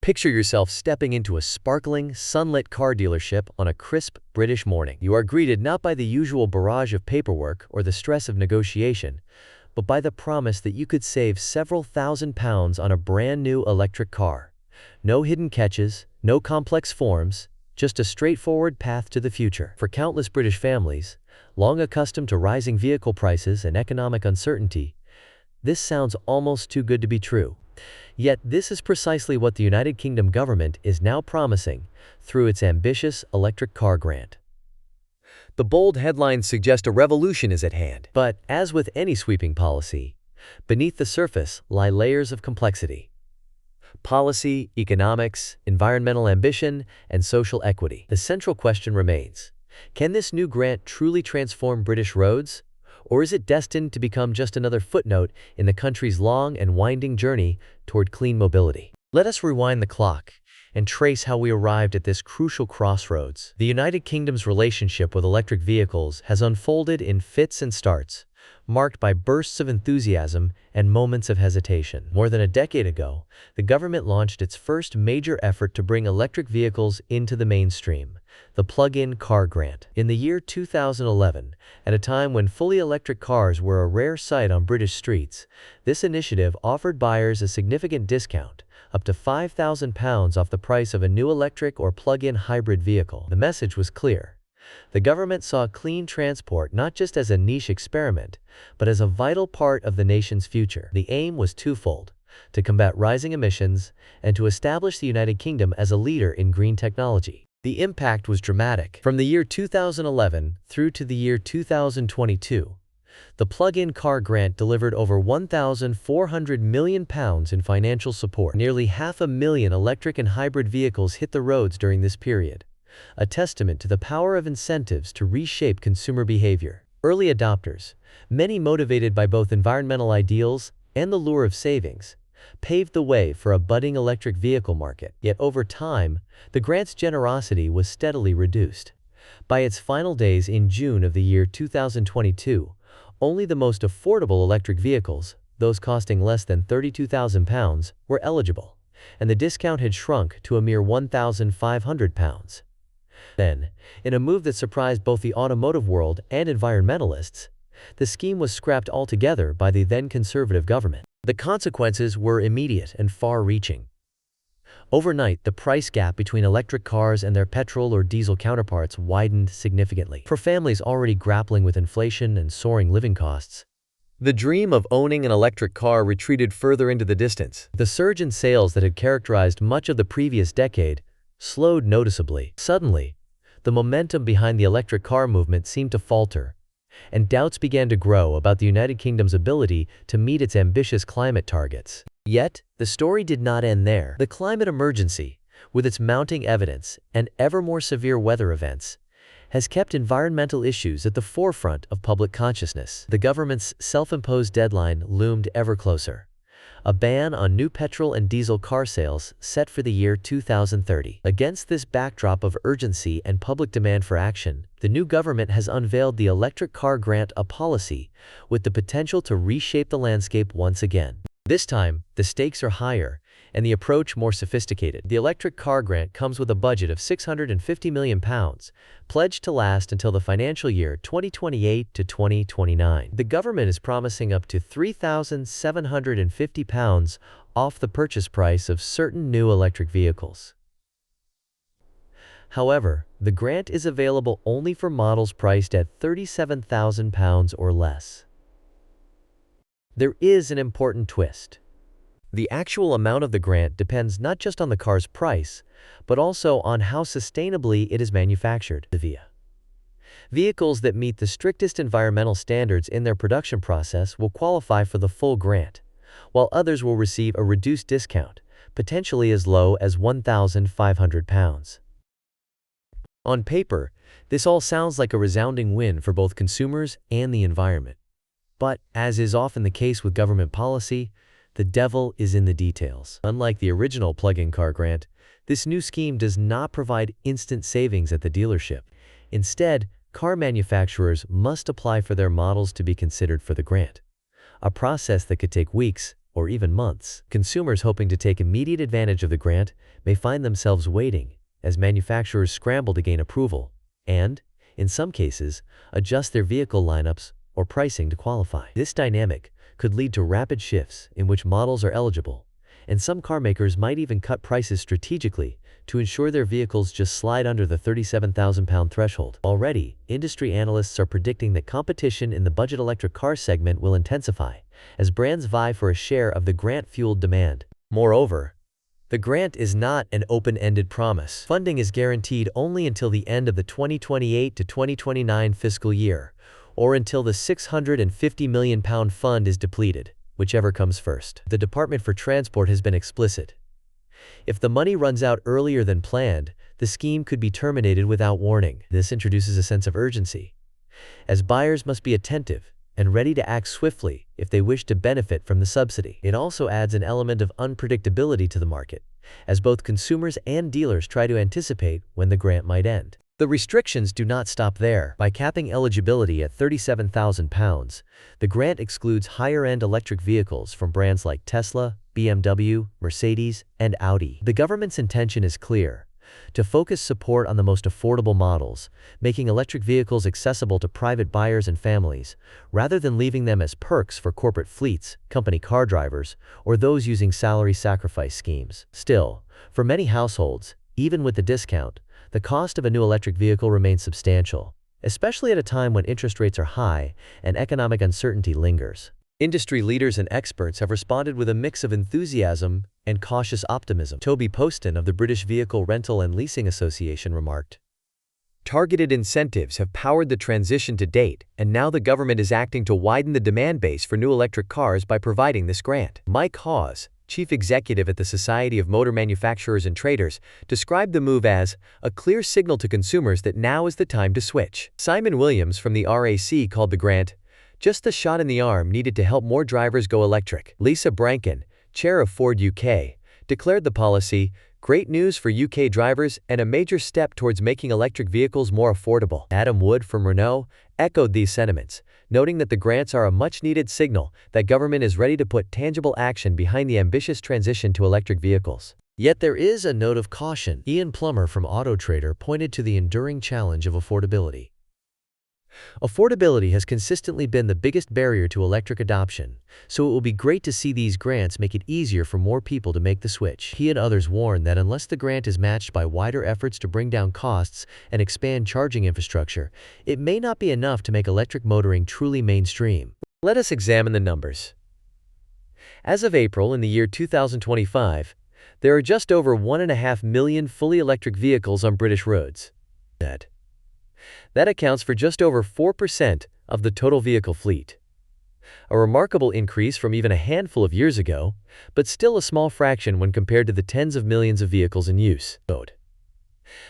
Picture yourself stepping into a sparkling, sunlit car dealership on a crisp, British morning. You are greeted not by the usual barrage of paperwork or the stress of negotiation, but by the promise that you could save several £1,000s on a brand new electric car. No hidden catches, no complex forms, just a straightforward path to the future. For countless British families, long accustomed to rising vehicle prices and economic uncertainty, this sounds almost too good to be true. Yet this is precisely what the United Kingdom government is now promising through its ambitious electric car grant. The bold headlines suggest a revolution is at hand. But, as with any sweeping policy, beneath the surface lie layers of complexity. Policy, economics, environmental ambition, and social equity. The central question remains: can this new grant truly transform British roads? Or is it destined to become just another footnote in the country's long and winding journey toward clean mobility? Let us rewind the clock and trace how we arrived at this crucial crossroads. The United Kingdom's relationship with electric vehicles has unfolded in fits and starts, marked by bursts of enthusiasm and moments of hesitation. More than a decade ago, the government launched its first major effort to bring electric vehicles into the mainstream, the plug-in car grant. In the year 2011, at a time when fully electric cars were a rare sight on British streets, this initiative offered buyers a significant discount, up to £5,000 off the price of a new electric or plug-in hybrid vehicle. The message was clear. The government saw clean transport not just as a niche experiment, but as a vital part of the nation's future. The aim was twofold: to combat rising emissions and to establish the United Kingdom as a leader in green technology. The impact was dramatic. From the year 2011 through to the year 2022, the plug-in car grant delivered over £1,400 million in financial support. Nearly 500,000 electric and hybrid vehicles hit the roads during this period, a testament to the power of incentives to reshape consumer behavior. Early adopters, many motivated by both environmental ideals and the lure of savings, paved the way for a budding electric vehicle market. Yet over time, the grant's generosity was steadily reduced. By its final days in June of the year 2022, only the most affordable electric vehicles, those costing less than £32,000, were eligible, and the discount had shrunk to a mere £1,500. Then, in a move that surprised both the automotive world and environmentalists, the scheme was scrapped altogether by the then conservative government. The consequences were immediate and far-reaching. Overnight, the price gap between electric cars and their petrol or diesel counterparts widened significantly. For families already grappling with inflation and soaring living costs, the dream of owning an electric car retreated further into the distance. The surge in sales that had characterized much of the previous decade slowed noticeably. Suddenly, the momentum behind the electric car movement seemed to falter, and doubts began to grow about the United Kingdom's ability to meet its ambitious climate targets. Yet, the story did not end there. The climate emergency, with its mounting evidence and ever more severe weather events, has kept environmental issues at the forefront of public consciousness. The government's self-imposed deadline loomed ever closer: a ban on new petrol and diesel car sales set for the year 2030. Against this backdrop of urgency and public demand for action, the new government has unveiled the electric car grant, a policy with the potential to reshape the landscape once again. This time, the stakes are higher and the approach more sophisticated. The electric car grant comes with a budget of £650 million, pledged to last until the financial year 2028 to 2029. The government is promising up to £3,750 off the purchase price of certain new electric vehicles. However, the grant is available only for models priced at £37,000 or less. There is an important twist. The actual amount of the grant depends not just on the car's price, but also on how sustainably it is manufactured. Vehicles that meet the strictest environmental standards in their production process will qualify for the full grant, while others will receive a reduced discount, potentially as low as £1,500. On paper, this all sounds like a resounding win for both consumers and the environment. But, as is often the case with government policy, the devil is in the details. Unlike the original plug-in car grant, this new scheme does not provide instant savings at the dealership. Instead, car manufacturers must apply for their models to be considered for the grant, a process that could take weeks, or even months. Consumers hoping to take immediate advantage of the grant may find themselves waiting as manufacturers scramble to gain approval and, in some cases, adjust their vehicle lineups or pricing to qualify. This dynamic could lead to rapid shifts in which models are eligible, and some car makers might even cut prices strategically to ensure their vehicles just slide under the £37,000 threshold. Already, industry analysts are predicting that competition in the budget electric car segment will intensify as brands vie for a share of the grant-fueled demand. Moreover, the grant is not an open-ended promise. Funding is guaranteed only until the end of the 2028 to 2029 fiscal year, or until the £650 million fund is depleted, whichever comes first. The Department for Transport has been explicit. If the money runs out earlier than planned, the scheme could be terminated without warning. This introduces a sense of urgency, as buyers must be attentive and ready to act swiftly if they wish to benefit from the subsidy. It also adds an element of unpredictability to the market, as both consumers and dealers try to anticipate when the grant might end. The restrictions do not stop there. By capping eligibility at £37,000, the grant excludes higher-end electric vehicles from brands like Tesla, BMW, Mercedes, and Audi. The government's intention is clear: to focus support on the most affordable models, making electric vehicles accessible to private buyers and families, rather than leaving them as perks for corporate fleets, company car drivers, or those using salary sacrifice schemes. Still, for many households, even with the discount, the cost of a new electric vehicle remains substantial, especially at a time when interest rates are high and economic uncertainty lingers. Industry leaders and experts have responded with a mix of enthusiasm and cautious optimism. Toby Poston of the British Vehicle Rental and Leasing Association remarked, "Targeted incentives have powered the transition to date, and now the government is acting to widen the demand base for new electric cars by providing this grant." Mike Hawes, chief executive at the Society of Motor Manufacturers and Traders, described the move as a clear signal to consumers that now is the time to switch. Simon Williams from the RAC called the grant just the shot in the arm needed to help more drivers go electric. Lisa Branken, chair of Ford UK, declared the policy great news for UK drivers and a major step towards making electric vehicles more affordable. Adam Wood from Renault echoed these sentiments, noting that the grants are a much-needed signal that government is ready to put tangible action behind the ambitious transition to electric vehicles. Yet there is a note of caution. Ian Plummer from Auto Trader pointed to the enduring challenge of affordability. Affordability has consistently been the biggest barrier to electric adoption, so it will be great to see these grants make it easier for more people to make the switch. He and others warn that unless the grant is matched by wider efforts to bring down costs and expand charging infrastructure, it may not be enough to make electric motoring truly mainstream. Let us examine the numbers. As of April in the year 2025, there are just over 1.5 million fully electric vehicles on British roads. That accounts for just over 4% of the total vehicle fleet. A remarkable increase from even a handful of years ago, but still a small fraction when compared to the tens of millions of vehicles in use.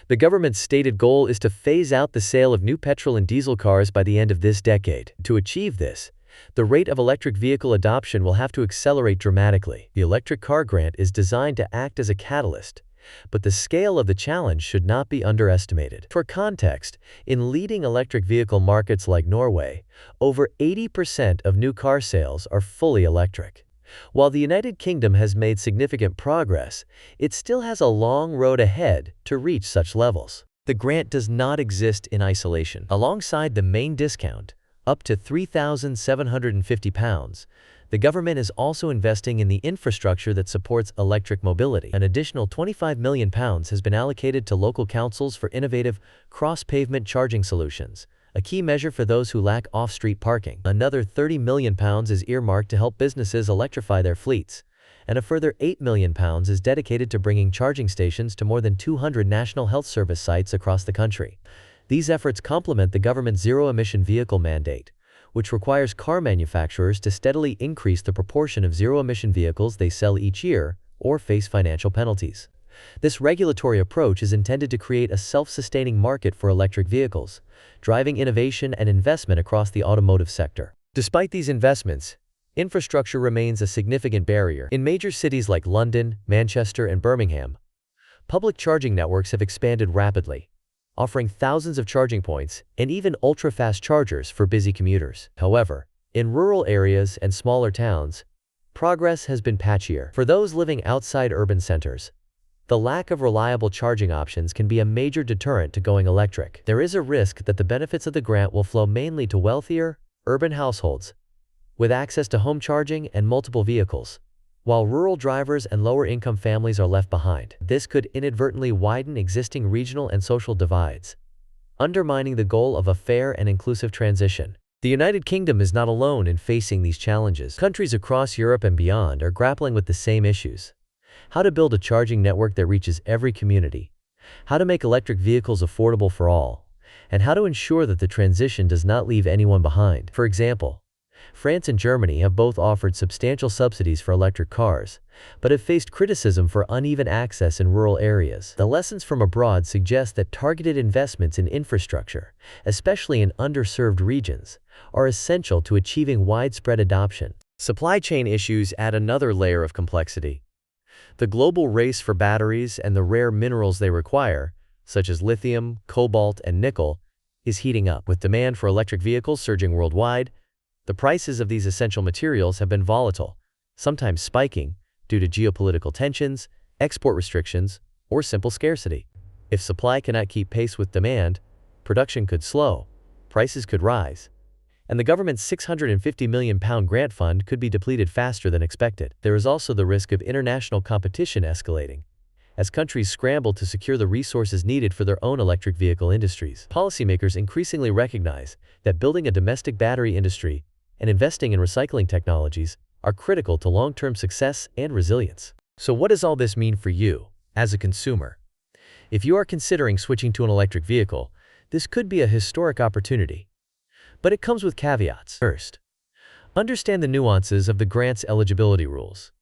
The government's stated goal is to phase out the sale of new petrol and diesel cars by the end of this decade. To achieve this, the rate of electric vehicle adoption will have to accelerate dramatically. The electric car grant is designed to act as a catalyst, but the scale of the challenge should not be underestimated. For context, in leading electric vehicle markets like Norway, over 80% of new car sales are fully electric. While the United Kingdom has made significant progress, it still has a long road ahead to reach such levels. The grant does not exist in isolation. Alongside the main discount, up to £3,750, the government is also investing in the infrastructure that supports electric mobility. An additional £25 million has been allocated to local councils for innovative cross-pavement charging solutions, a key measure for those who lack off-street parking. Another £30 million is earmarked to help businesses electrify their fleets, and a further £8 million is dedicated to bringing charging stations to more than 200 National Health Service sites across the country. These efforts complement the government's zero-emission vehicle mandate, which requires car manufacturers to steadily increase the proportion of zero-emission vehicles they sell each year or face financial penalties. This regulatory approach is intended to create a self-sustaining market for electric vehicles, driving innovation and investment across the automotive sector. Despite these investments, infrastructure remains a significant barrier. In major cities like London, Manchester, and Birmingham, public charging networks have expanded rapidly, offering thousands of charging points and even ultra-fast chargers for busy commuters. However, in rural areas and smaller towns, progress has been patchier. For those living outside urban centers, the lack of reliable charging options can be a major deterrent to going electric. There is a risk that the benefits of the grant will flow mainly to wealthier, urban households, with access to home charging and multiple vehicles, while rural drivers and lower-income families are left behind. This could inadvertently widen existing regional and social divides, undermining the goal of a fair and inclusive transition. The United Kingdom is not alone in facing these challenges. Countries across Europe and beyond are grappling with the same issues. How to build a charging network that reaches every community, how to make electric vehicles affordable for all, and how to ensure that the transition does not leave anyone behind. For example, France and Germany have both offered substantial subsidies for electric cars, but have faced criticism for uneven access in rural areas. The lessons from abroad suggest that targeted investments in infrastructure, especially in underserved regions, are essential to achieving widespread adoption. Supply chain issues add another layer of complexity. The global race for batteries and the rare minerals they require, such as lithium, cobalt, and nickel, is heating up. With demand for electric vehicles surging worldwide, the prices of these essential materials have been volatile, sometimes spiking due to geopolitical tensions, export restrictions, or simple scarcity. If supply cannot keep pace with demand, production could slow, prices could rise, and the government's £650 million grant fund could be depleted faster than expected. There is also the risk of international competition escalating, as countries scramble to secure the resources needed for their own electric vehicle industries. Policymakers increasingly recognize that building a domestic battery industry and investing in recycling technologies are critical to long-term success and resilience. So what does all this mean for you, as a consumer? If you are considering switching to an electric vehicle, this could be a historic opportunity. But it comes with caveats. First, understand the nuances of the grant's eligibility rules.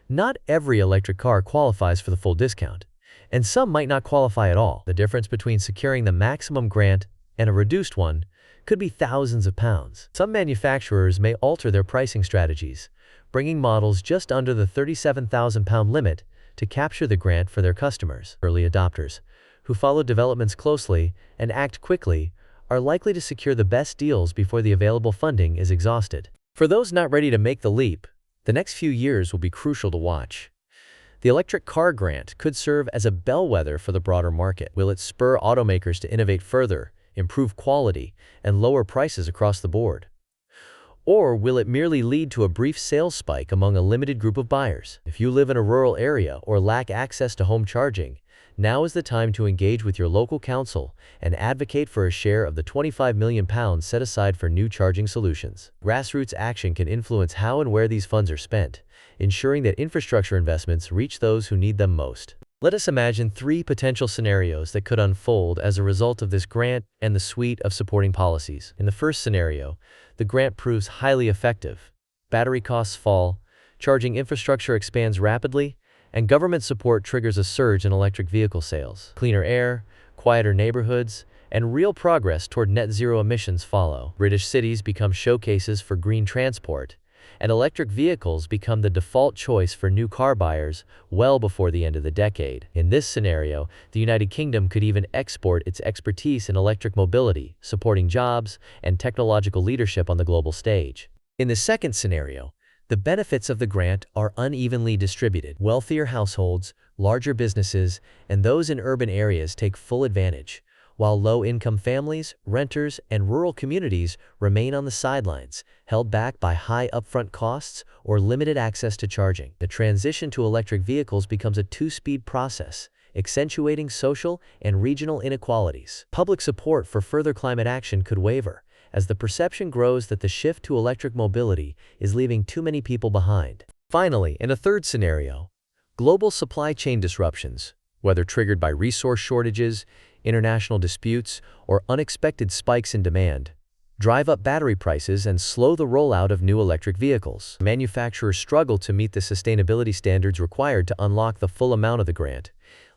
Not every electric car qualifies for the full discount, and some might not qualify at all. The difference between securing the maximum grant and a reduced one could be thousands of pounds. Some manufacturers may alter their pricing strategies, bringing models just under the £37,000 limit to capture the grant for their customers. Early adopters, who follow developments closely and act quickly, are likely to secure the best deals before the available funding is exhausted. For those not ready to make the leap, the next few years will be crucial to watch. The electric car grant could serve as a bellwether for the broader market. Will it spur automakers to innovate further, improve quality, and lower prices across the board? Or will it merely lead to a brief sales spike among a limited group of buyers? If you live in a rural area or lack access to home charging, now is the time to engage with your local council and advocate for a share of the £25 million set aside for new charging solutions. Grassroots action can influence how and where these funds are spent, ensuring that infrastructure investments reach those who need them most. Let us imagine 3 potential scenarios that could unfold as a result of this grant and the suite of supporting policies. In the first scenario, the grant proves highly effective. Battery costs fall, charging infrastructure expands rapidly, and government support triggers a surge in electric vehicle sales. Cleaner air, quieter neighborhoods, and real progress toward net zero emissions follow. British cities become showcases for green transport, and electric vehicles become the default choice for new car buyers well before the end of the decade. In this scenario, the United Kingdom could even export its expertise in electric mobility, supporting jobs and technological leadership on the global stage. In the second scenario, the benefits of the grant are unevenly distributed. Wealthier households, larger businesses, and those in urban areas take full advantage, while low-income families, renters, and rural communities remain on the sidelines, held back by high upfront costs or limited access to charging. The transition to electric vehicles becomes a two-speed process, accentuating social and regional inequalities. Public support for further climate action could waver, as the perception grows that the shift to electric mobility is leaving too many people behind. Finally, in a third scenario, global supply chain disruptions, whether triggered by resource shortages, international disputes, or unexpected spikes in demand, drive up battery prices and slow the rollout of new electric vehicles. Manufacturers struggle to meet the sustainability standards required to unlock the full amount of the grant,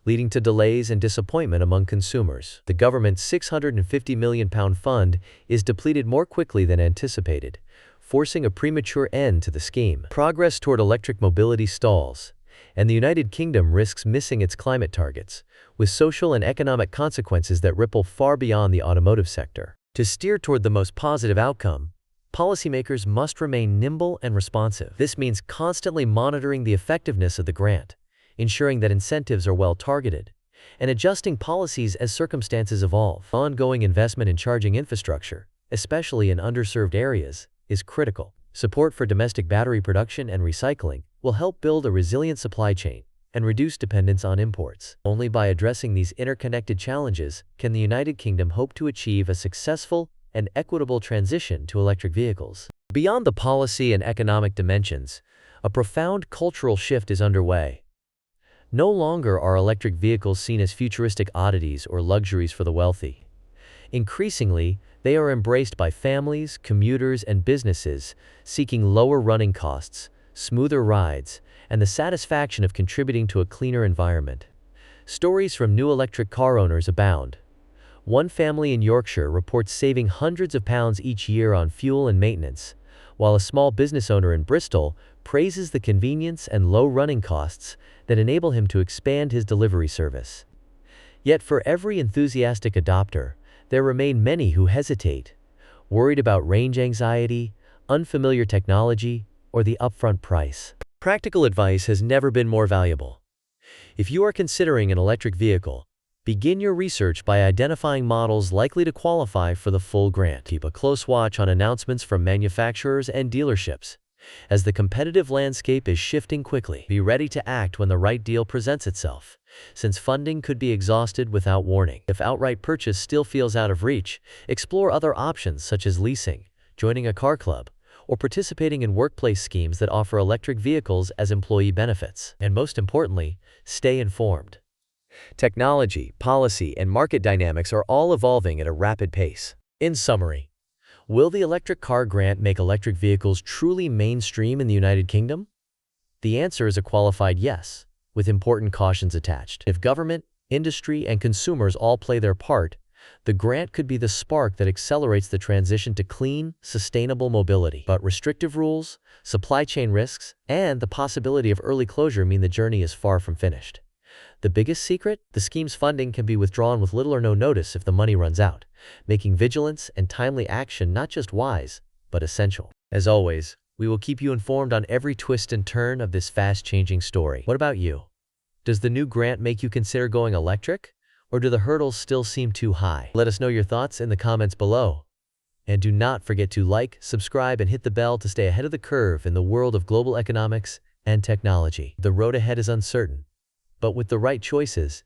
leading to delays and disappointment among consumers. The government's £650 million fund is depleted more quickly than anticipated, forcing a premature end to the scheme. Progress toward electric mobility stalls, and the United Kingdom risks missing its climate targets, with social and economic consequences that ripple far beyond the automotive sector. To steer toward the most positive outcome, policymakers must remain nimble and responsive. This means constantly monitoring the effectiveness of the grant, ensuring that incentives are well targeted, and adjusting policies as circumstances evolve. Ongoing investment in charging infrastructure, especially in underserved areas, is critical. Support for domestic battery production and recycling will help build a resilient supply chain and reduce dependence on imports. Only by addressing these interconnected challenges can the United Kingdom hope to achieve a successful and equitable transition to electric vehicles. Beyond the policy and economic dimensions, a profound cultural shift is underway. No longer are electric vehicles seen as futuristic oddities or luxuries for the wealthy. Increasingly, they are embraced by families, commuters, and businesses seeking lower running costs, smoother rides, and the satisfaction of contributing to a cleaner environment. Stories from new electric car owners abound. One family in Yorkshire reports saving hundreds of pounds each year on fuel and maintenance, while a small business owner in Bristol praises the convenience and low running costs that enable him to expand his delivery service. Yet for every enthusiastic adopter, there remain many who hesitate, worried about range anxiety, unfamiliar technology, or the upfront price. Practical advice has never been more valuable. If you are considering an electric vehicle, begin your research by identifying models likely to qualify for the full grant. Keep a close watch on announcements from manufacturers and dealerships, as the competitive landscape is shifting quickly. Be ready to act when the right deal presents itself, since funding could be exhausted without warning. If outright purchase still feels out of reach, explore other options such as leasing, joining a car club, or participating in workplace schemes that offer electric vehicles as employee benefits. And most importantly, stay informed. Technology, policy, and market dynamics are all evolving at a rapid pace. In summary, will the electric car grant make electric vehicles truly mainstream in the United Kingdom? The answer is a qualified yes, with important cautions attached. If government, industry, and consumers all play their part, the grant could be the spark that accelerates the transition to clean, sustainable mobility. But restrictive rules, supply chain risks, and the possibility of early closure mean the journey is far from finished. The biggest secret? The scheme's funding can be withdrawn with little or no notice if the money runs out, making vigilance and timely action not just wise, but essential. As always, we will keep you informed on every twist and turn of this fast-changing story. What about you? Does the new grant make you consider going electric? Or do the hurdles still seem too high? Let us know your thoughts in the comments below. And do not forget to like, subscribe, and hit the bell to stay ahead of the curve in the world of global economics and technology. The road ahead is uncertain, but with the right choices,